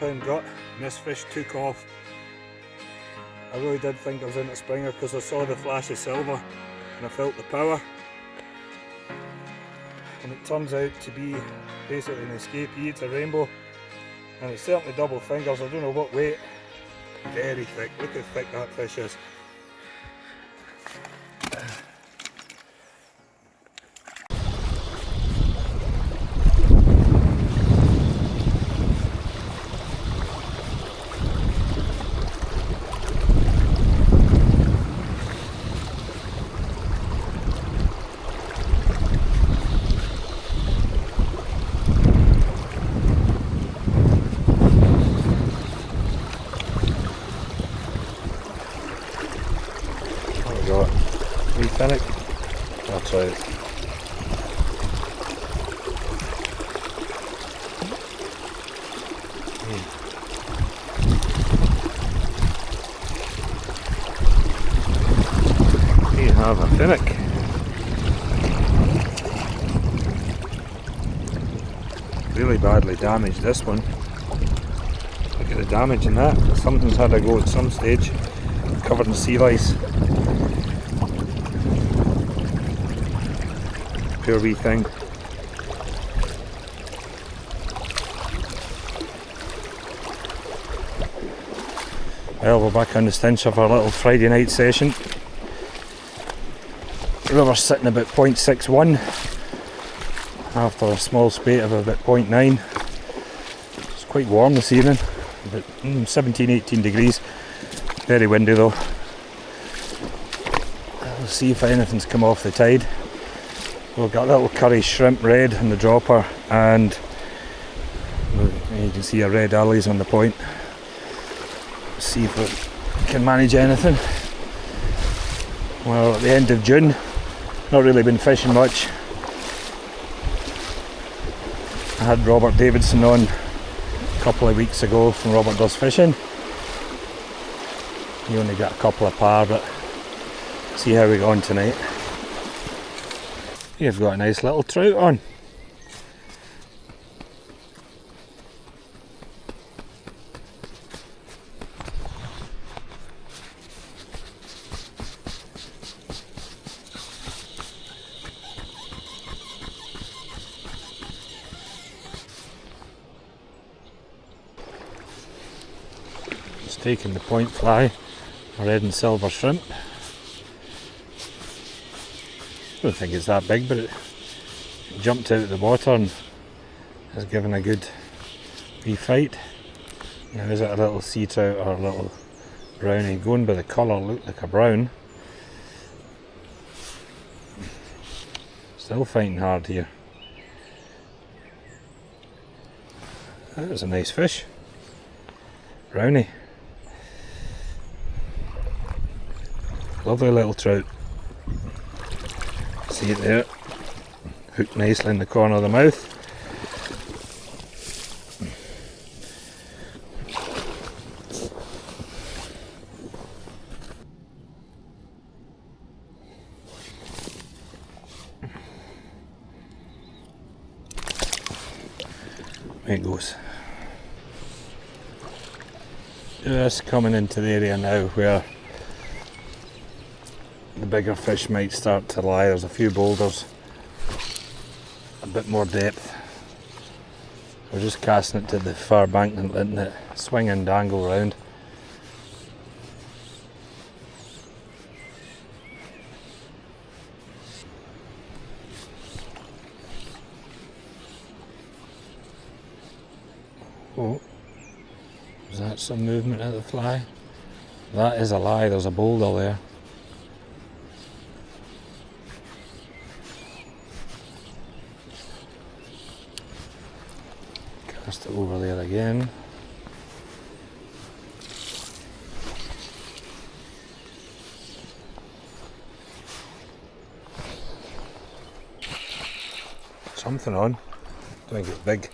£1 gut, and this fish took off. I really did think I was in a springer because I saw the flash of silver and I felt the power. And it turns out to be basically an escapee. It's a rainbow, and it's certainly double fingers. I don't know what weight. Very thick. Look how thick that fish is. Finnock. That's right. We have a finnock. Really badly damaged, this one. Look at the damage in that. Something's had a go at some stage. Covered in sea lice. Poor wee thing. Well, we're back on the Stinchar for a little Friday night session. The river's sitting about 0.61 after a small spate of about 0.9. It's quite warm this evening, about 17-18 degrees. Very windy though. We'll see if anything's come off the tide. We've got a little curry shrimp red in the dropper, and you can see a red allies on the point. See if we can manage anything. Well, at the end of June, not really been fishing much. I had Robert Davidson on a couple of weeks ago from Robert Does Fishing. He only got a couple of par, but see how we go on tonight. You've got a nice little trout on. It's taking the point fly, a red and silver shrimp. I don't think it's that big, but it jumped out of the water and has given a good wee fight. Now, is it a little sea trout or a little brownie? Going by the colour, looked like a brown. Still fighting hard here. That was a nice fish. Brownie. Lovely little trout. See it there, hooked nicely in the corner of the mouth. There it goes. Just coming into the area now where the bigger fish might start to lie. There's a few boulders, a bit more depth. We're just casting it to the far bank and letting it swing and dangle around. Oh, is that some movement of the fly? That is a lie, there's a boulder there. Cast it over there again. Something on. Don't think it's big.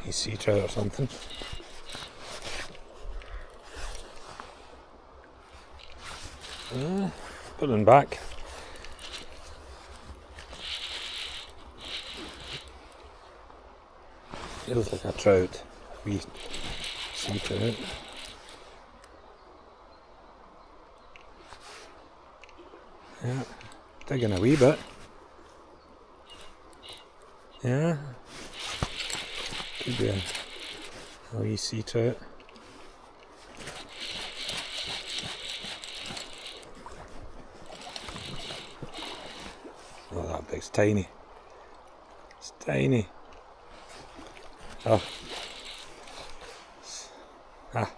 A sea trout or something. Put it back. Feels like a trout. wee sea trout. Yeah, digging a wee bit. Yeah, could be a wee sea trout. Oh, that big's tiny. It's tiny. Oh. Ah.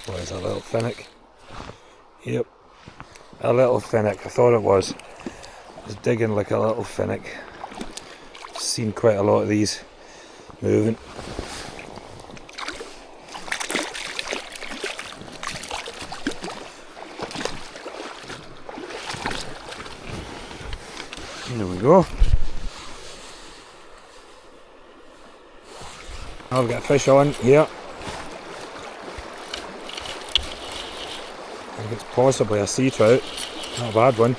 What is a little finnock? Yep. A little finnock, I thought it was. I was digging like a little finnock. Seen quite a lot of these moving. There we go. I've got a fish on here. I think it's possibly a sea trout. Not a bad one.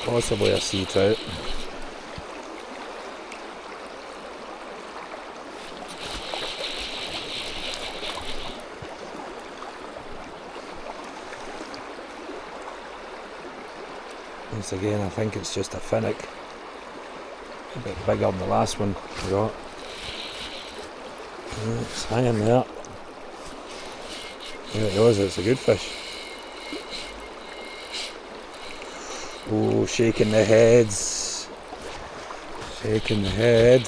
Possibly a sea trout. Once again, I think it's just a finnock. A bit bigger than the last one I got. Yeah, it's hanging there. There it goes, it's a good fish. Oh, shaking the heads. Shaking the head.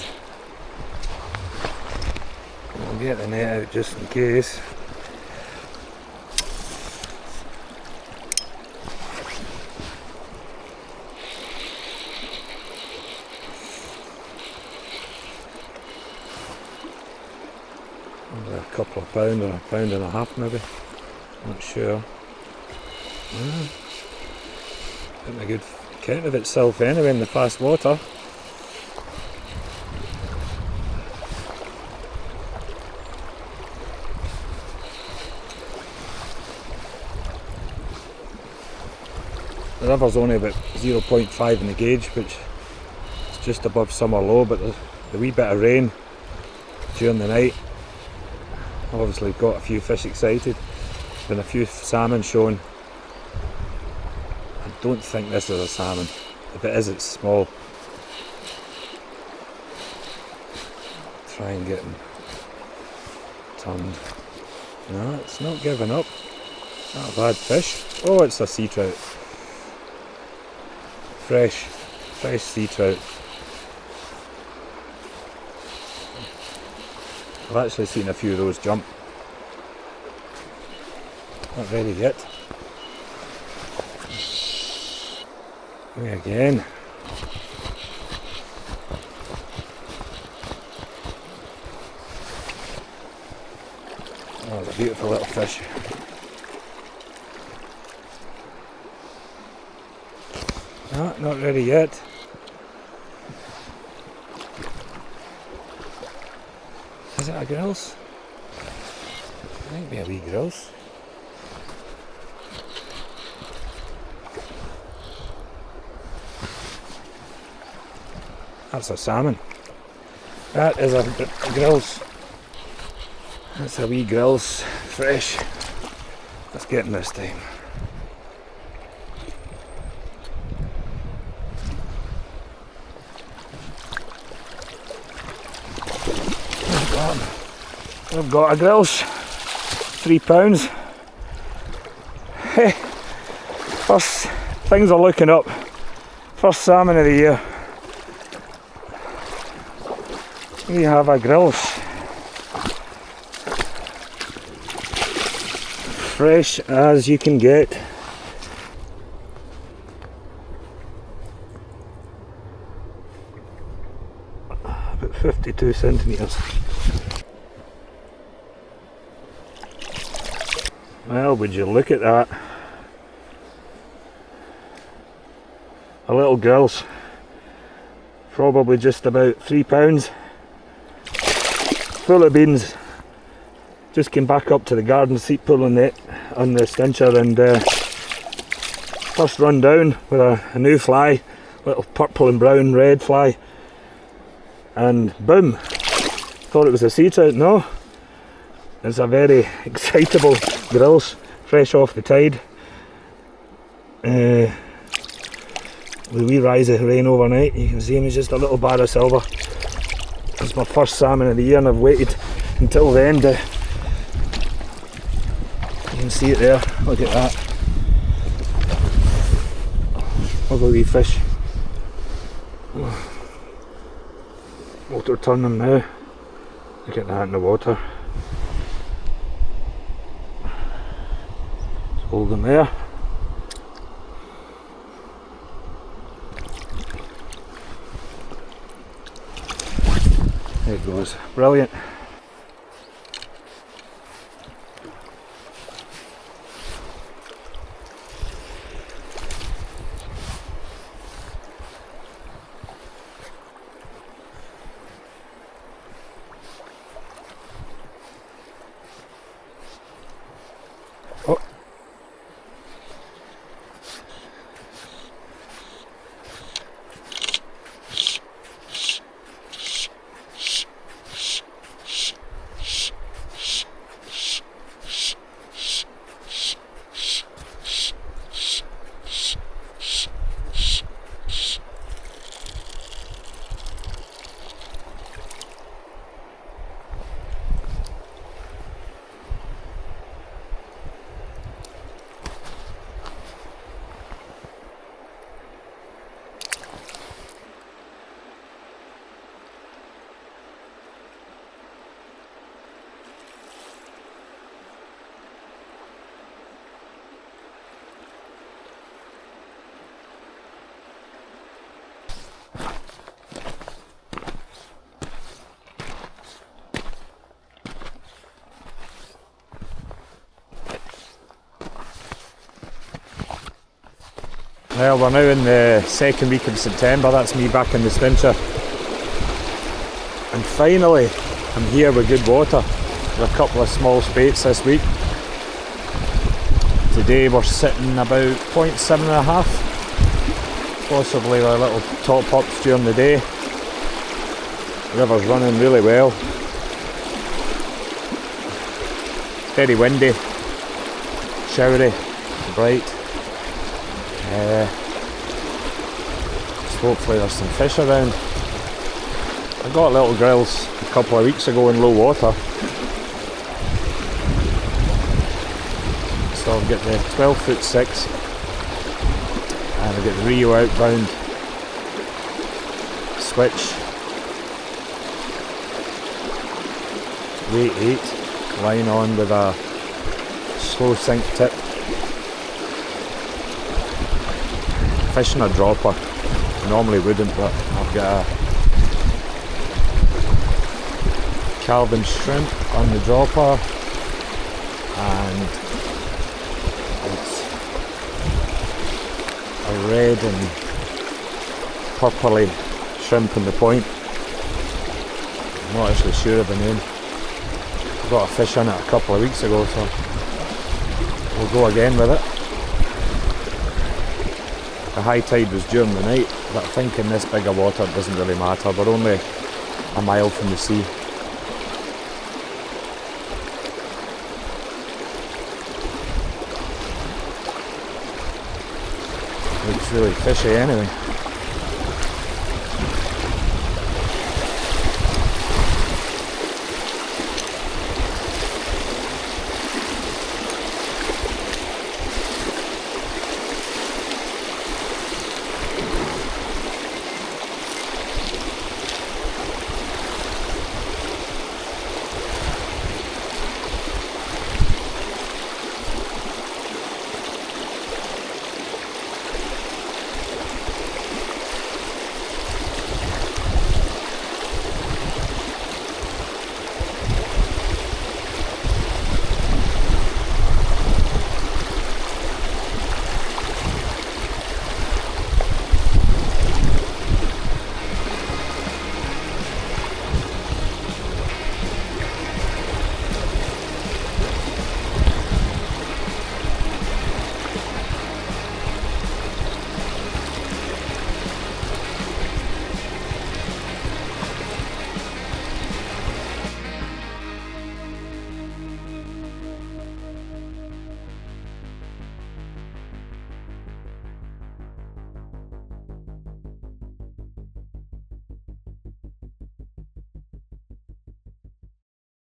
I'll get the net out just in case. A couple of pound or a pound and a half maybe. Not sure. Getting a good count of itself anyway in the fast water. The river's only about 0.5 in the gauge, which is just above summer low, but the wee bit of rain during the night obviously got a few fish excited. There's been a few salmon shown. I don't think this is a salmon. If it is, it's small. Try and get them turned. No, it's not giving up. Not a bad fish. Oh, it's a sea trout. Fresh sea trout. I've actually seen a few of those jump. Not ready yet. Me again. Oh, it's a beautiful little fish. No, not ready yet. Is it a grilse? It might be a wee grilse. That's a salmon. That is a grilse. That's a wee grilse, fresh. Let's get him this time. I've got a grilse, £3. Hey, first, things are looking up. First salmon of the year. We have a grilse. Fresh as you can get. About 52 centimetres. Well, would you look at that? A little grilse, probably just about £3, full of beans. Just came back up to the garden seat pulling it on the Stinchar, and First run down with a new fly, little purple and brown red fly, and boom, thought it was a sea trout. No, it's a very excitable grilse, fresh off the tide. With a wee rise of rain overnight, you can see him, he's just a little bar of silver. It's my first salmon of the year and I've waited until the end. You can see it there, look at that. Lovely wee fish. Water turning now. Look at that in the water. Just hold him there. There it goes. Brilliant. Oh. Well, we're now in the second week of September, that's me back in the Stinchar. And finally, I'm here with good water. There's a couple of small spates this week. Today we're sitting about 0.7.5, possibly a little top ups during the day. The river's running really well. Very windy, showery, bright. So hopefully there's some fish around. I got a little grilse a couple of weeks ago in low water. So I've got the 12-foot 6 and I've got the Rio outbound switch, weight 8, line on with a slow sink tip. Fishing a dropper, normally wouldn't, but I've got a Calvin shrimp on the dropper and it's a red and purpley shrimp on the point. I'm not actually sure of the name. I got a fish on it a couple of weeks ago, so we'll go again with it. The high tide was during the night, but I think in this bigger water it doesn't really matter. We're only a mile from the sea. Looks really fishy anyway.